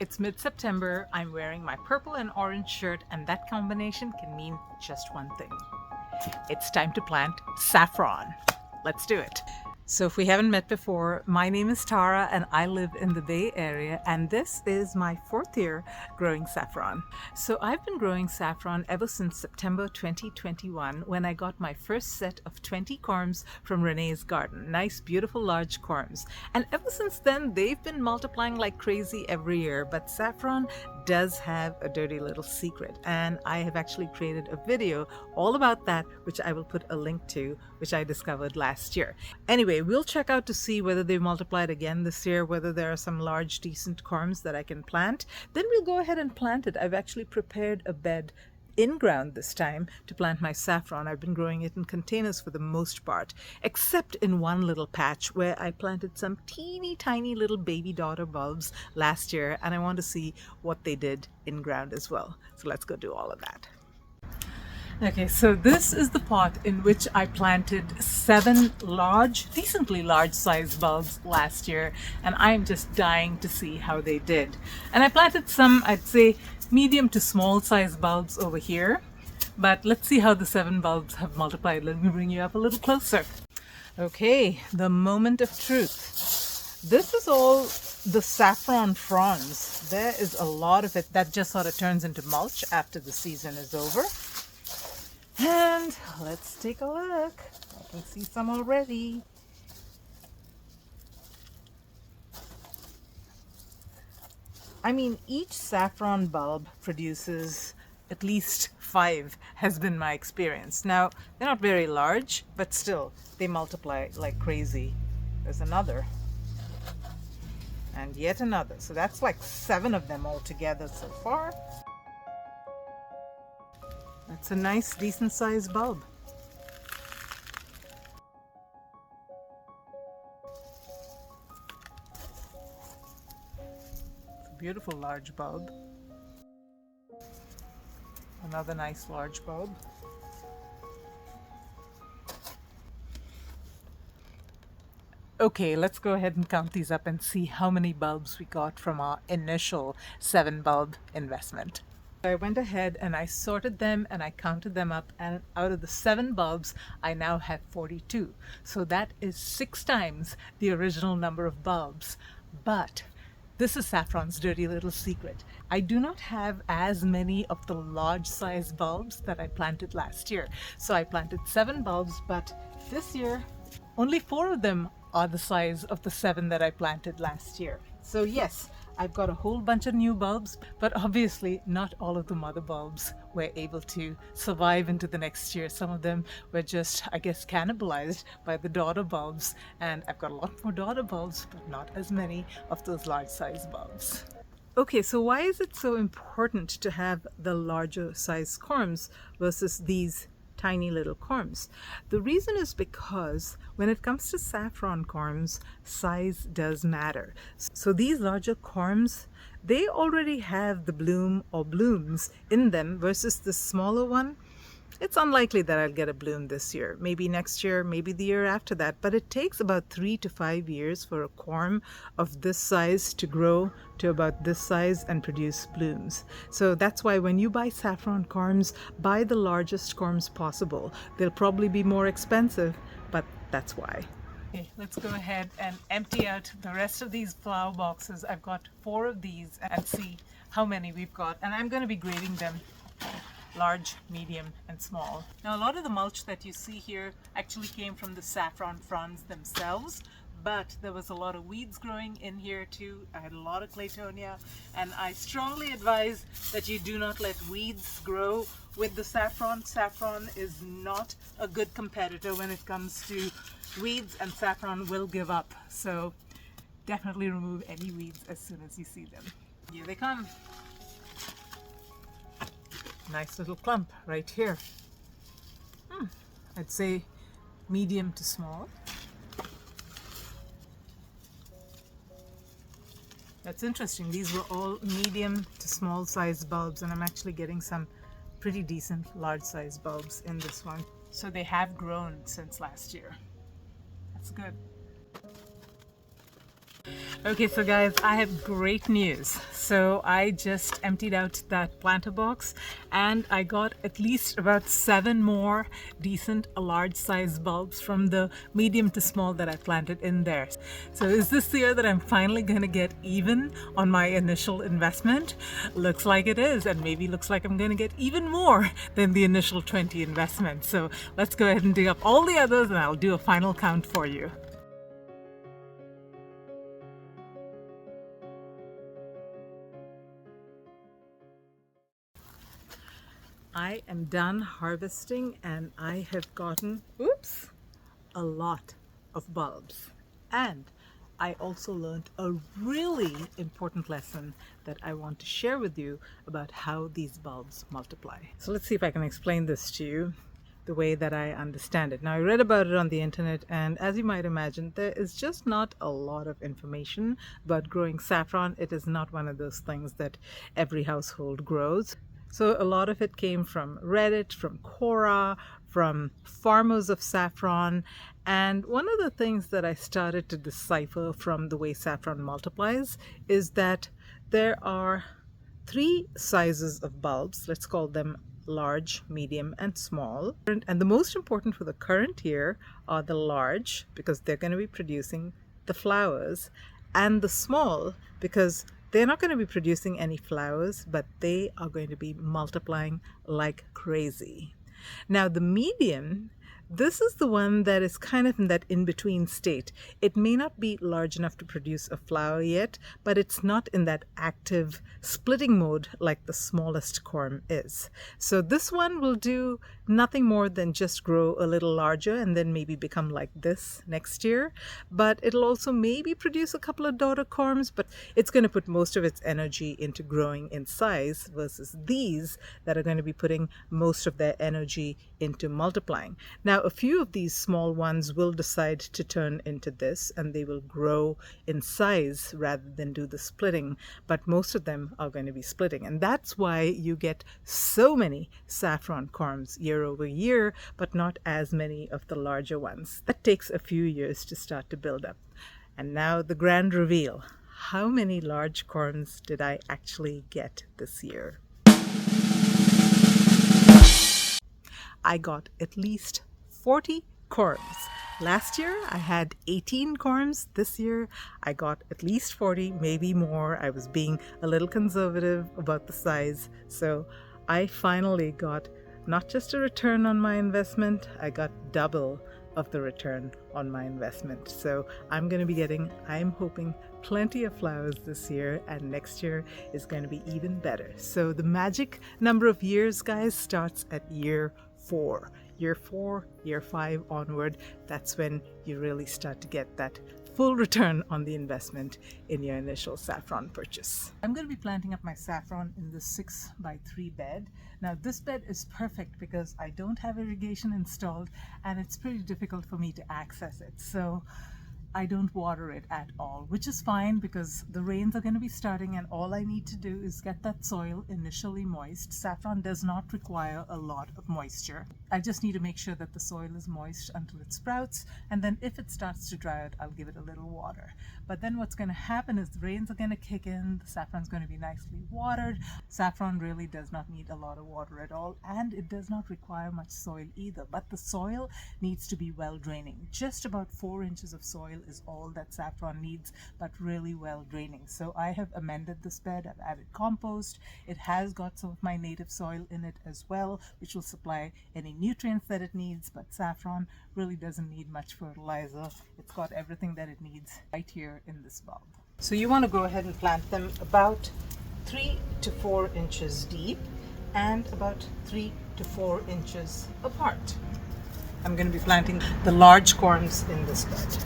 It's mid-September, I'm wearing my purple and orange shirt, and that combination can mean just one thing. It's time to plant saffron. Let's do it. So if we haven't met before, my name is Tara and I live in the Bay Area, and this is my 4th year growing saffron. So I've been growing saffron ever since September 2021 when I got my first set of 20 corms from Renee's garden. Nice, beautiful, large corms. And ever since then, they've been multiplying like crazy every year. But saffron does have a dirty little secret, and I have actually created a video all about that, which I will put a link to, which I discovered last year. Anyway, we'll check out to see whether they've multiplied again this year, whether there are some large decent corms that I can plant. Then we'll go ahead and plant it. I've actually prepared a bed in ground this time to plant my saffron. I've been growing it in containers for the most part, except in one little patch where I planted some teeny tiny little baby daughter bulbs last year, and I want to see what they did in ground as well. So let's go do all of that. Okay, so this is the pot in which I planted 7 large, decently large sized bulbs last year, and I'm just dying to see how they did. And I planted some, I'd say, medium to small sized bulbs over here, but let's see how the 7 bulbs have multiplied. Let me bring you up a little closer. Okay, the moment of truth. This is all the saffron fronds. There is a lot of it that just sort of turns into mulch after the season is over. And let's take a look. I can see some already. I mean, each saffron bulb produces at least 5, has been my experience. Now, they're not very large, but still, they multiply like crazy. There's another. And yet another. So that's like 7 of them altogether so far. That's a nice, decent sized bulb. It's a beautiful large bulb. Another nice large bulb. Okay, let's go ahead and count these up and see how many bulbs we got from our initial 7 bulb investment. I went ahead and I sorted them and I counted them up, and out of the 7 bulbs I now have 42. So that is 6 times the original number of bulbs. But this is saffron's dirty little secret. I do not have as many of the large size bulbs that I planted last year. So I planted 7 bulbs, but this year only 4 of them are the size of the 7 that I planted last year. So yes, I've got a whole bunch of new bulbs, but obviously not all of the mother bulbs were able to survive into the next year. Some of them were just, I guess, cannibalized by the daughter bulbs, and I've got a lot more daughter bulbs, but not as many of those large size bulbs. Okay, so why is it so important to have the larger size corms versus these tiny little corms? The reason is because when it comes to saffron corms, size does matter. So these larger corms, they already have the bloom or blooms in them versus the smaller one. It's unlikely that I'll get a bloom this year, maybe next year, maybe the year after that, but it takes about 3 to 5 years for a corm of this size to grow to about this size and produce blooms. So that's why when you buy saffron corms, buy the largest corms possible. They'll probably be more expensive, but that's why. Okay, let's go ahead and empty out the rest of these flower boxes. I've got 4 of these, and see how many we've got, and I'm going to be grading them large, medium, and small. Now, a lot of the mulch that you see here actually came from the saffron fronds themselves, but there was a lot of weeds growing in here too. I had a lot of claytonia, and I strongly advise that you do not let weeds grow with the saffron. Saffron is not a good competitor when it comes to weeds, and saffron will give up. So definitely remove any weeds as soon as you see them. Here they come. Nice little clump right here. I'd say medium to small. That's interesting. These were all medium to small size bulbs, and I'm actually getting some pretty decent large size bulbs in this one. So they have grown since last year. That's good. Okay, so guys, I have great news. So I just emptied out that planter box and I got at least about 7 more decent large size bulbs from the medium to small that I planted in there. So is this the year that I'm finally going to get even on my initial investment? Looks like it is, and maybe looks like I'm going to get even more than the initial 20 investment. So let's go ahead and dig up all the others and I'll do a final count for you. I am done harvesting and I have gotten, oops, a lot of bulbs. And I also learned a really important lesson that I want to share with you about how these bulbs multiply. So let's see if I can explain this to you the way that I understand it. Now, I read about it on the internet, and as you might imagine, there is just not a lot of information about growing saffron. It is not one of those things that every household grows. So a lot of it came from Reddit, from Quora, from farmers of saffron. And one of the things that I started to decipher from the way saffron multiplies is that there are 3 sizes of bulbs. Let's call them large, medium, and small. And the most important for the current year are the large, because they're going to be producing the flowers, and the small, because they're not going to be producing any flowers, but they are going to be multiplying like crazy. Now, the medium, this is the one that is kind of in that in-between state. It may not be large enough to produce a flower yet, but it's not in that active splitting mode like the smallest corm is. So this one will do nothing more than just grow a little larger and then maybe become like this next year. But it'll also maybe produce a couple of daughter corms, but it's going to put most of its energy into growing in size versus these that are going to be putting most of their energy into multiplying. Now, a few of these small ones will decide to turn into this and they will grow in size rather than do the splitting, but most of them are going to be splitting. And that's why you get so many saffron corms year over year, but not as many of the larger ones. That takes a few years to start to build up. And now the grand reveal. How many large corms did I actually get this year? I got at least 40 corms. Last year I had 18 corms. This year I got at least 40, maybe more. I was being a little conservative about the size. So I finally got not just a return on my investment, I got double of the return on my investment. So I'm going to be getting, I'm hoping, plenty of flowers this year, and next year is going to be even better. So the magic number of years, guys, starts at year 4. Year 4, year 5 onward, that's when you really start to get that full return on the investment in your initial saffron purchase. I'm going to be planting up my saffron in the 6x3 bed. Now this bed is perfect because I don't have irrigation installed and it's pretty difficult for me to access it. So I don't water it at all, which is fine because the rains are going to be starting and all I need to do is get that soil initially moist. Saffron does not require a lot of moisture. I just need to make sure that the soil is moist until it sprouts, and then if it starts to dry out, I'll give it a little water. But then what's going to happen is the rains are going to kick in, the saffron's going to be nicely watered. Saffron really does not need a lot of water at all, and it does not require much soil either, but the soil needs to be well draining. Just about 4 inches of soil is all that saffron needs, but really well draining. So I have amended this bed. I've added compost. It has got some of my native soil in it as well, which will supply any nutrients that it needs, but saffron really doesn't need much fertilizer. It's got everything that it needs right here in this bulb. So you want to go ahead and plant them about 3 to 4 inches deep and about 3 to 4 inches apart. I'm going to be planting the large corms in this bed.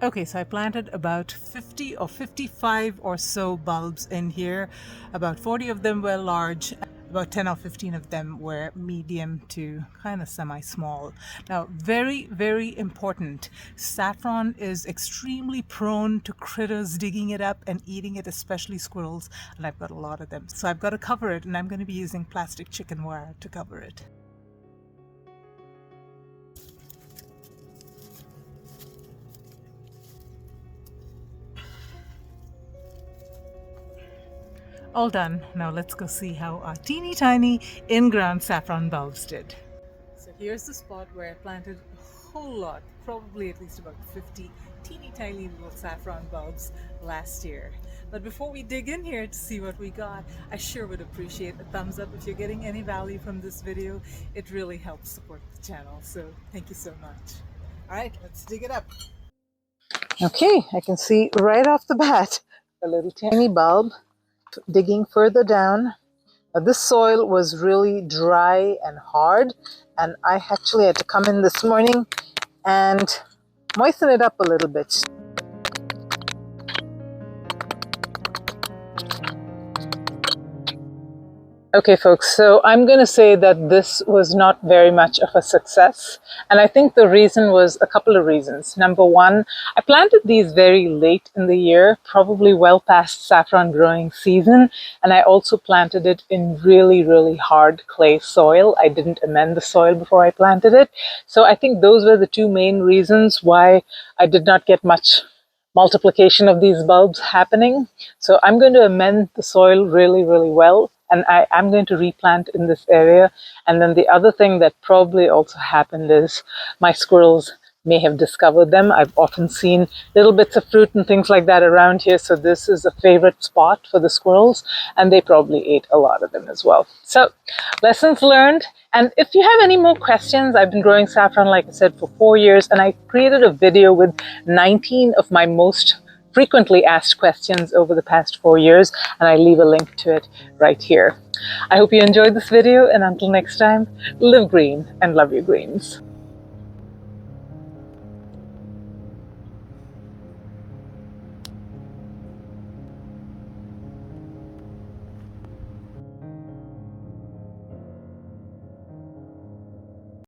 Okay, so I planted about 50 or 55 or so bulbs in here. About 40 of them were large. About 10 or 15 of them were medium to kind of semi-small. Now, very, very important. Saffron is extremely prone to critters digging it up and eating it, especially squirrels, and I've got a lot of them. So I've got to cover it, and I'm going to be using plastic chicken wire to cover it. All done. Now let's go see how our teeny tiny in-ground saffron bulbs did. So here's the spot where I planted a whole lot, probably at least about 50 teeny tiny little saffron bulbs last year. But before we dig in here to see what we got, I sure would appreciate a thumbs up if you're getting any value from this video. It really helps support the channel, so thank you so much. All right, let's dig it up. Okay, I can see right off the bat a little tiny bulb. Digging further down, this soil was really dry and hard, and I actually had to come in this morning and moisten it up a little bit. Okay folks, so I'm going to say that this was not very much of a success, and I think the reason was a couple of reasons. Number one, I planted these very late in the year, probably well past saffron growing season, and I also planted it in really, really hard clay soil. I didn't amend the soil before I planted it, so I think those were the two main reasons why I did not get much multiplication of these bulbs happening. So I'm going to amend the soil really, really well, and I'm going to replant in this area. And then the other thing that probably also happened is my squirrels may have discovered them. I've often seen little bits of fruit and things like that around here, so this is a favorite spot for the squirrels, and they probably ate a lot of them as well. So lessons learned. And if you have any more questions, I've been growing saffron, like I said, for 4 years, and I created a video with 19 of my most frequently asked questions over the past 4 years, and I leave a link to it right here. I hope you enjoyed this video, and until next time, live green and love your greens.